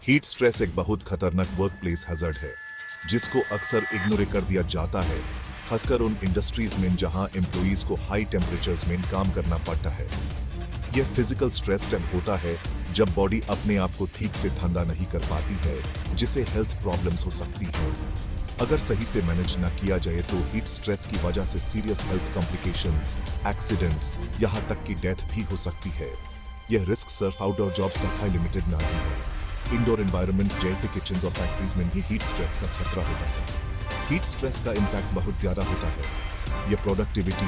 Heat stress एक बहुत खतरनाक वर्कप्लेस हैजर्ड है जिसको अक्सर इग्नोर कर दिया जाता है, खासकर उन इंडस्ट्रीज में जहां एम्प्लॉइज को हाई टेम्परेचर्स में काम करना पड़ता है। यह फिजिकल स्ट्रेस तब होता है जब बॉडी अपने आप को ठीक से ठंडा नहीं कर पाती है, जिससे हेल्थ प्रॉब्लम्स हो सकती है। अगर सही से मैनेज न किया जाए तो हीट स्ट्रेस की वजह से सीरियस हेल्थ कॉम्प्लिकेशंस, एक्सीडेंट्स, यहाँ तक कि डेथ भी हो सकती है। यह रिस्क सिर्फ आउटडोर जॉब्स तक ही लिमिटेड नहीं है। इंडोर एनवायरनमेंट्स जैसे किचन्स और फैक्ट्रीज में भी हीट स्ट्रेस का खतरा होता है। हीट स्ट्रेस का इम्पैक्ट बहुत ज्यादा होता है। यह प्रोडक्टिविटी,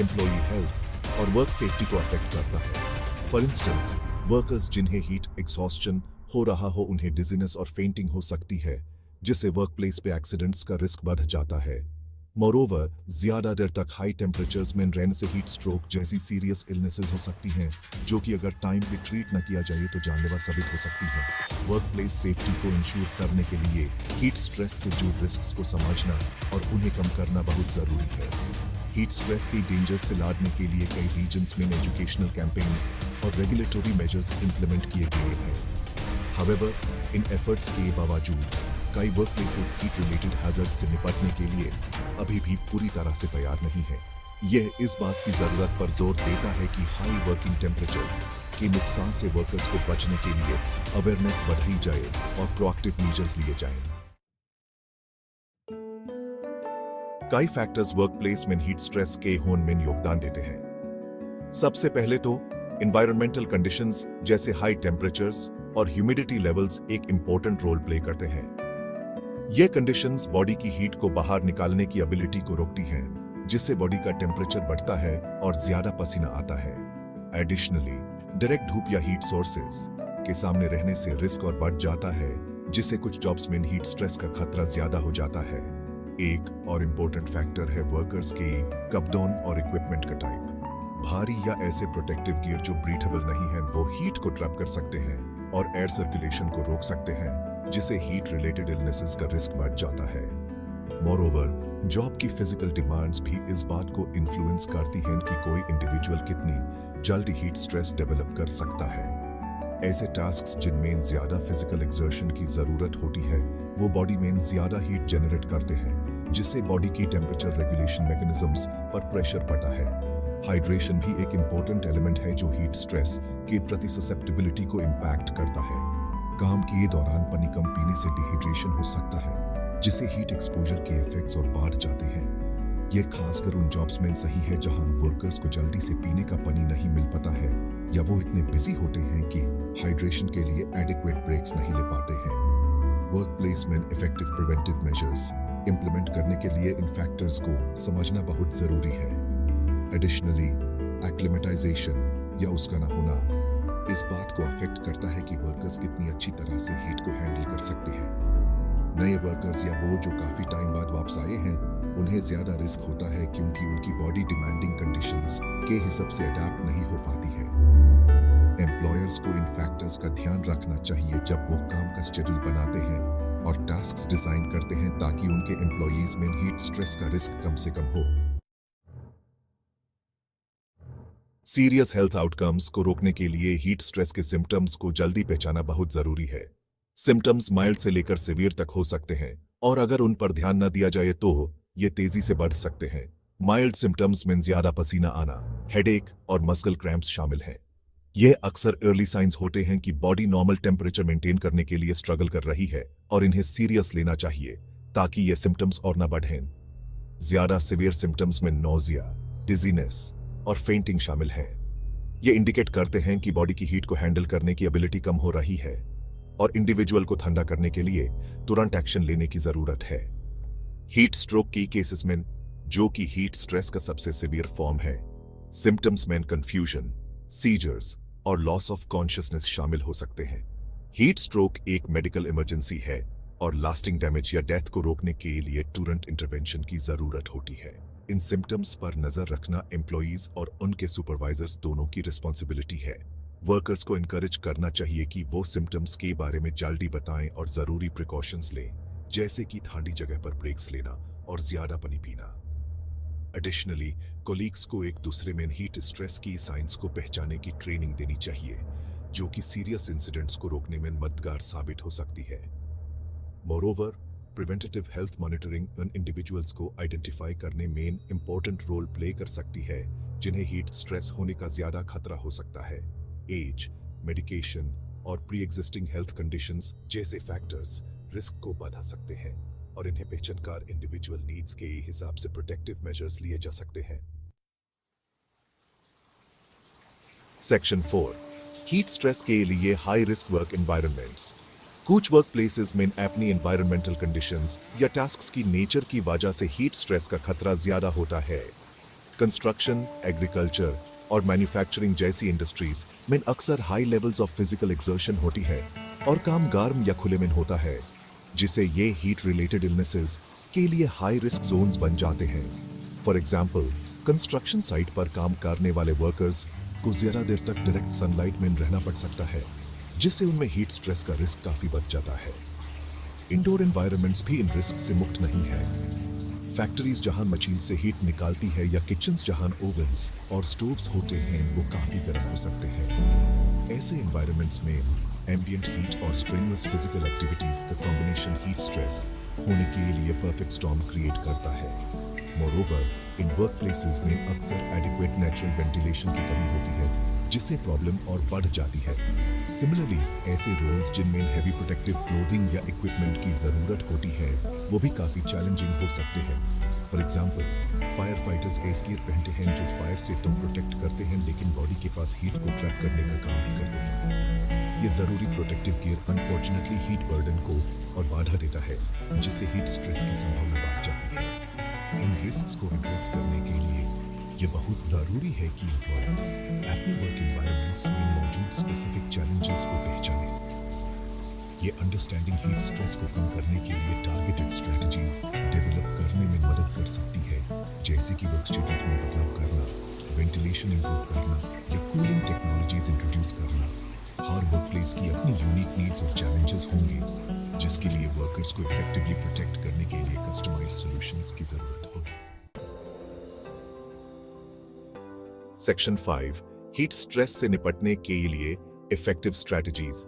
एम्प्लॉई हेल्थ और वर्क सेफ्टी को अफेक्ट करता है। फॉर इंस्टेंस, वर्कर्स जिन्हें हीट एग्जॉस्शन हो रहा हो, उन्हें डिजीनेस और फेंटिंग हो सकती है, जिससे वर्कप्लेस पे एक्सीडेंट्स का रिस्क बढ़ जाता है। मोरोवर, ज्यादा देर तक हाई टेम्परेचर्स में रहने से हीट स्ट्रोक जैसी सीरियस इलनेसेस हो सकती हैं, जो कि अगर टाइम पे ट्रीट न किया जाए तो जानलेवा साबित हो सकती है। वर्कप्लेस सेफ्टी को इंश्योर करने के लिए हीट स्ट्रेस से जुड़े रिस्क्स को समझना और उन्हें कम करना बहुत जरूरी है। हीट स्ट्रेस के डेंजर्स से लड़ने के लिए कई रीजन्स में एजुकेशनल कैंपेन्स और रेगुलेटरी मेजर्स इंप्लीमेंट किए गए हैं। हाउएवर, इन एफर्ट्स के बावजूद कई वर्कप्लेसेस हीट रिलेटेड हैजर्ड से निपटने के लिए अभी भी पूरी तरह से तैयार नहीं है। यह इस बात की जरूरत पर जोर देता है कि हाई वर्किंग टेम्परेचर्स के नुकसान से वर्कर्स को बचने के लिए अवेयरनेस बढ़ाई जाए और प्रोएक्टिव मेजर्स लिए जाएं। कई फैक्टर्स वर्कप्लेस में हीट स्ट्रेस के होने में योगदान देते हैं। सबसे पहले तो एनवायरमेंटल कंडीशंस जैसे हाई टेम्परेचर्स और ह्यूमिडिटी लेवल्स एक इंपॉर्टेंट रोल प्ले करते हैं। ये कंडीशंस बॉडी की हीट को बाहर निकालने की एबिलिटी को रोकती हैं, जिससे बॉडी का टेम्परेचर बढ़ता है और ज्यादा पसीना आता है। एडिशनली, डायरेक्ट धूप या हीट सोर्सेज के सामने रहने से रिस्क और बढ़ जाता है, जिससे कुछ जॉब्स में हीट स्ट्रेस का खतरा ज्यादा हो जाता है। एक और इम्पोर्टेंट फैक्टर है वर्कर्स के कपड़ों और इक्विपमेंट का टाइप। भारी या ऐसे प्रोटेक्टिव गियर जो ब्रीथेबल नहीं है, वो हीट को ट्रैप कर सकते हैं और एयर सर्कुलेशन को रोक सकते हैं, जिससे हीट रिलेटेड इलनेसेस का रिस्क बढ़ जाता है। मोरोवर, जॉब की फिजिकल डिमांड्स भी इस बात को इन्फ्लुएंस करती हैं कि कोई इंडिविजुअल कितनी जल्दी हीट स्ट्रेस डेवलप कर सकता है। ऐसे टास्क्स जिनमें ज्यादा फिजिकल एक्सर्शन की जरूरत होती है, वो बॉडी में ज्यादा हीट जनरेट करते हैं, जिससे बॉडी की टेम्परेचर रेगुलेशन मैकेनिज्म्स पर प्रेशर पड़ता है। हाइड्रेशन भी एक इम्पोर्टेंट एलिमेंट है जो हीट स्ट्रेस के प्रति ससेप्टिबिलिटी को इम्पैक्ट करता है। काम के दौरान पानी कम पीने से डिहाइड्रेशन हो सकता है, जिससे हीट एक्सपोजर के इफेक्ट्स और बढ़ जाते हैं। यह खासकर उन जॉब्स में सही है जहां वर्कर्स को जल्दी से पीने का पानी नहीं मिल पाता है, या वो इतने बिजी होते हैं कि हाइड्रेशन के लिए एडिक्वेट ब्रेक्स नहीं ले पाते हैं। वर्कप्लेस में इफेक्टिव प्रिवेंटिव मेजर्स इंप्लीमेंट करने के लिए इन फैक्टर्स को समझना बहुत जरूरी है। एडिशनली, एक्लिमेटाइजेशन या उसका ना होना इस बात को अफेक्ट करता है कि वर्कर्स कितनी अच्छी तरह से हीट को हैंडल कर सकते हैं। नए वर्कर्स या वो जो काफी टाइम बाद वापस आए हैं, उन्हें ज्यादा रिस्क होता है क्योंकि उनकी बॉडी डिमांडिंग कंडीशंस के हिसाब से अडैप्ट नहीं हो पाती है। एम्प्लॉयर्स को इन फैक्टर्स का ध्यान रखना चाहिए जब वो काम का शेड्यूल बनाते हैं और टास्क्स डिजाइन करते हैं, ताकि उनके एम्प्लॉयज में हीट स्ट्रेस का रिस्क कम से कम हो। सीरियस हेल्थ आउटकम्स को रोकने के लिए हीट स्ट्रेस के सिम्टम्स को जल्दी पहचाना बहुत जरूरी है। सिम्टम्स माइल्ड से लेकर सीवियर तक हो सकते हैं, और अगर उन पर ध्यान न दिया जाए तो ये तेजी से बढ़ सकते हैं। माइल्ड सिम्टम्स में ज्यादा पसीना आना, हेडेक और मसल क्रैम्प्स शामिल हैं। ये अक्सर अर्ली साइंस होते हैं कि बॉडी नॉर्मल टेम्परेचर मेंटेन करने के लिए स्ट्रगल कर रही है, और इन्हें सीरियस लेना चाहिए ताकि ये सिम्टम्स और न बढ़ें। ज्यादा सीवियर सिम्टम्स में नोजिया, डिजीनेस और फेंटिंग शामिल है। ये इंडिकेट करते हैं कि बॉडी की हीट को हैंडल करने की एबिलिटी कम हो रही है, और इंडिविजुअल को ठंडा करने के लिए तुरंत एक्शन लेने की जरूरत है। हीट स्ट्रोक की केसेस में, जो कि हीट स्ट्रेस का सबसे सीवियर फॉर्म है, सिम्टम्स में कंफ्यूजन, सीजर्स और लॉस ऑफ कॉन्शियसनेस शामिल हो सकते हैं। हीट स्ट्रोक एक मेडिकल इमरजेंसी है, और लास्टिंग डैमेज या डेथ को रोकने के लिए तुरंत इंटरवेंशन की जरूरत होती है। इन सिम्टम्स पर नजर रखना एम्प्लॉइज और उनके सुपरवाइजर्स दोनों की रिस्पॉन्सिबिलिटी है। वर्कर्स को इनकरेज करना चाहिए कि वो सिम्टम्स के बारे में जल्दी बताएं और जरूरी प्रिकॉशंस लें, जैसे कि ठंडी जगह पर ब्रेक्स लेना और ज्यादा पानी पीना। एडिशनली, कोलीग्स को एक दूसरे में हीट स्ट्रेस की साइंस को पहचानने की ट्रेनिंग देनी चाहिए, जो कि सीरियस इंसिडेंट्स को रोकने में मददगार साबित हो सकती है। मोरोवर, प्रिवेंटिव हेल्थ मॉनिटरिंग उन इंडिविजुअल्स को आइडेंटिफाई करने में इंपॉर्टेंट रोल प्ले कर सकती है जिन्हें हीट स्ट्रेस होने का ज्यादा खतरा हो सकता है। एज, मेडिकेशन और प्री एग्जिस्टिंग हेल्थ कंडीशंस जैसे फैक्टर्स रिस्क को बढ़ा सकते हैं और इन्हें पहचानकर इंडिविजुअल नीड्स के हिसाब से प्रोटेक्टिव मेजर्स लिए जा सकते हैं। सेक्शन 4, हीट स्ट्रेस के लिए हाई रिस्क वर्क एनवायरनमेंट्स। कुछ वर्क प्लेसेस में अपनी एनवायरमेंटल कंडीशंस या टास्क्स की नेचर की वजह से हीट स्ट्रेस का खतरा ज्यादा होता है। कंस्ट्रक्शन, एग्रीकल्चर और मैन्युफैक्चरिंग जैसी इंडस्ट्रीज में अक्सर high levels of physical exertion होती है और काम गर्म या खुले में होता है, जिससे ये हीट रिलेटेड इलनेसेस के लिए हाई रिस्क जोन्स बन जाते हैं। फॉर एग्जाम्पल, कंस्ट्रक्शन साइट पर काम करने वाले वर्कर्स को ज्यादा देर तक डायरेक्ट सनलाइट में रहना पड़ सकता है, जिससे उनमें हीट स्ट्रेस का रिस्क काफी बढ़ जाता है। इंडोर एनवायरनमेंट्स भी इन रिस्क से मुक्त नहीं है। फैक्ट्रीज जहां मशीन से हीट निकालती है या किचन्स जहां ओवन्स और स्टोव्स होते हैं वो काफी गर्म हो सकते हैं। ऐसे एनवायरनमेंट्स में एम्बिएंट हीट और स्ट्रेनुअस फिजिकल एक्टिविटीज का कॉम्बिनेशन हीट स्ट्रेस होने के लिए परफेक्ट स्टॉर्म क्रिएट करता है। मोरोवर, इन वर्क प्लेसेस में अक्सर एडिक्वेट नेचुरल वेंटिलेशन की कमी होती है, जिससे प्रॉब्लम और बढ़ जाती है। सिमिलरली, ऐसे रोल्स जिनमें हैवी प्रोटेक्टिव क्लोथिंग या इक्विपमेंट की जरूरत होती है वो भी काफी चैलेंजिंग हो सकते हैं। For example, fire fighters S gear पहनते हैं जो फायर से तो प्रोटेक्ट करते हैं लेकिन बॉडी के पास हीट को ट्रैप करने का काम भी करते हैं। ये जरूरी protective gear unfortunately heat burden को और बाधा देता है, जिससे हीट स्ट्रेस की संभावना बढ़ जाती है। इन रिस्क्स को एड्रेस करने के लिए ये बहुत ज़रूरी है कि एम्प्लॉयर्स अपने वर्क एनवायरनमेंट्स में मौजूद स्पेसिफिक चैलेंजेस को पहचानें। ये अंडरस्टैंडिंग हीट स्ट्रेस को कम करने के लिए टारगेटेड स्ट्रेटजीज डेवलप करने में मदद कर सकती है, जैसे कि वर्क स्टेशंस में बदलाव करना, वेंटिलेशन इंप्रूव करना या कूलिंग टेक्नोलॉजीज इंट्रोड्यूस करना। हर वर्क प्लेस की अपनी यूनिक नीड्स और चैलेंजेस होंगे, जिसके लिए वर्कर्स को इफेक्टिवली प्रोटेक्ट करने के लिए कस्टमाइज्ड सॉल्यूशंस की जरूरत होगी। सेक्शन 5, हीट स्ट्रेस से निपटने के लिए इफेक्टिव स्ट्रेटजीज।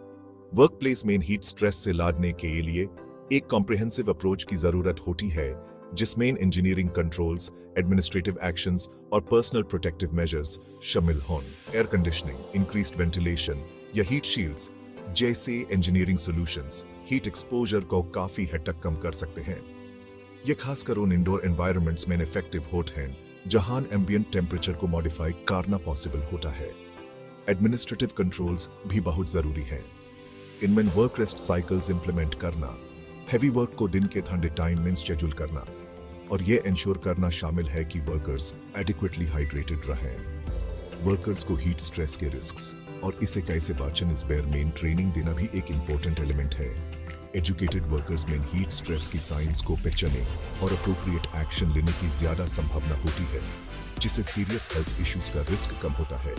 वर्कप्लेस में हीट स्ट्रेस से लड़ने के लिए एक कॉम्प्रिहेंसिव अप्रोच की जरूरत होती है, जिसमें इंजीनियरिंग कंट्रोल्स, एडमिनिस्ट्रेटिव एक्शंस और पर्सनल प्रोटेक्टिव मेजर्स शामिल हों। एयर कंडीशनिंग, इंक्रीज्ड वेंटिलेशन या हीट शील्ड्स जैसे इंजीनियरिंग सॉल्यूशंस हीट एक्सपोजर को काफी हद तक कम कर सकते हैं। ये खासकर उन इंडोर एनवायरनमेंट्स में इफेक्टिव होते हैं जहां एम्बिएंट टेम्परेचर को मॉडिफाई करना पॉसिबल होता है। एडमिनिस्ट्रेटिव कंट्रोल्स भी बहुत जरूरी हैं। इनमें वर्क रेस्ट साइकिल्स इंप्लीमेंट करना, हैवी वर्क को दिन के ठंडे टाइम में शेड्यूल करना और ये इंश्योर करना शामिल है कि वर्कर्स एडिक्वेटली हाइड्रेटेड रहें। वर्कर्स को हीट स्ट्रेस के रिस्क्स और इसे कैसे बचें इस बारे में ट्रेनिंग देना भी एक इम्पोर्टेंट एलिमेंट है। एजुकेटेड वर्कर्स में हीट स्ट्रेस की साइंस को पहचानने और अप्रोप्रिएट एक्शन लेने की ज्यादा संभावना होती है, जिससे सीरियस हेल्थ इश्यूज का रिस्क कम होता है।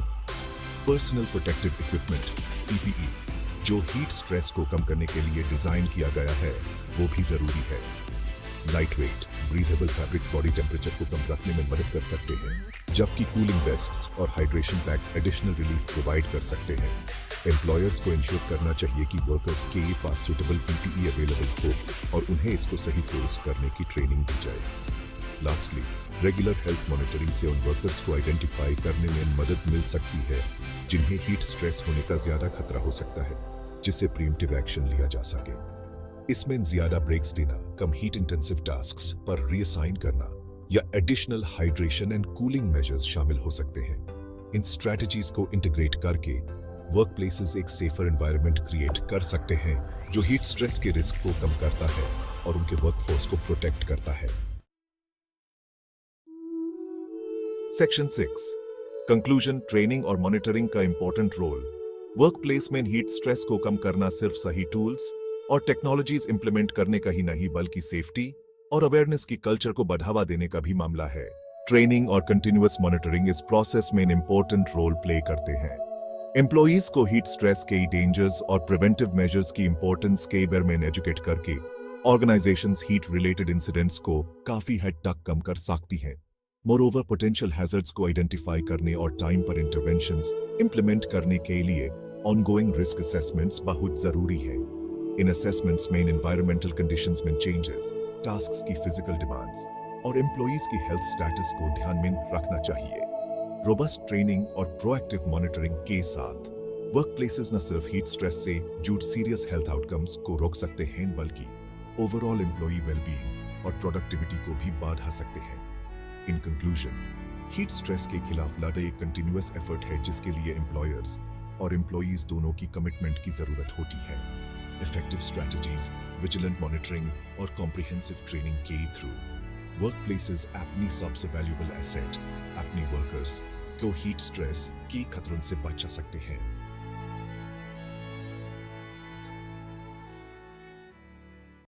पर्सनल प्रोटेक्टिव इक्विपमेंट (PPE) जो हीट स्ट्रेस को कम करने के लिए डिजाइन किया गया है, वो भी जरूरी है। Light weight, breathable fabrics body temperature को कम रखने में मदद कर सकते हैं, जबकि कूलिंग वेस्ट्स और hydration PACS additional relief provide कर सकते हैं। एम्प्लॉयर्स को इंश्योर करना चाहिए कि वर्कर्स के पास सूटेबल PPE अवेलेबल हो और उन्हें इसको सही से यूज करने की ट्रेनिंग दी जाए। लास्टली, रेगुलर हेल्थ मॉनिटरिंग से उन वर्कर्स को आइडेंटिफाई करने में मदद मिल सकती है जिन्हें हीट स्ट्रेस होने का ज्यादा खतरा हो सकता है, जिससे प्रीएम्प्टिव एक्शन लिया जा सके। इसमें ज्यादा ब्रेक्स देना, कम हीट इंटेंसिव टास्क्स पर रीअसाइन करना या additional hydration and cooling measures शामिल हो सकते हैं। इन स्ट्रेटजीज को इंटीग्रेट करके वर्कप्लेसेस एक सेफर एनवायरनमेंट क्रिएट कर सकते हैं जो हीट स्ट्रेस के रिस्क को कम करता है और उनके वर्कफोर्स को प्रोटेक्ट करता है। सेक्शन 6, कंक्लूजन, ट्रेनिंग और मॉनिटरिंग का इंपॉर्टेंट रोल। वर्कप्लेस में हीट स्ट्रेस को कम करना सिर्फ सही टूल्स और टेक्नोलॉजीज इंप्लीमेंट करने का ही नहीं बल्कि सेफ्टी और अवेयरनेस की कल्चर को बढ़ावा देने का भी मामला है। ट्रेनिंग और कंटिन्यूअस मॉनिटरिंग इस प्रोसेस में इंपॉर्टेंट रोल प्ले करते हैं। एम्प्लॉयज को हीट स्ट्रेस के डेंजर्स और प्रिवेंटिव मेजर्स की इंपॉर्टेंस के बारे में एजुकेट करके ऑर्गेनाइजेशंस हीट रिलेटेड इंसिडेंट्स को काफी हद तक कम कर सकती हैं। मोरोवर, पोटेंशियल हैजर्ड्स को आइडेंटिफाई करने और टाइम पर इंटरवेंशंस इंप्लीमेंट करने के लिए Ongoing risk assessments बहुत जरूरी है. In assessments में environmental conditions में changes, tasks की physical demands और employees की health status को ध्यान में रखना चाहिए. Robust training और proactive monitoring के साथ workplaces न सिर्फ heat stress से जुड़ serious health outcomes को रोक सकते हैं बल्कि overall employee well-being और productivity को भी बढ़ा सकते हैं. In conclusion, heat stress के खिलाफ लड़ाई एक continuous effort है जिसके लिए employers और employees दोनों की commitment की जरूरत होती है. Effective strategies, vigilant monitoring और comprehensive training के through workplaces अपनी सबसे valuable asset अपनी workers को heat stress की खतरों से बचा सकते हैं.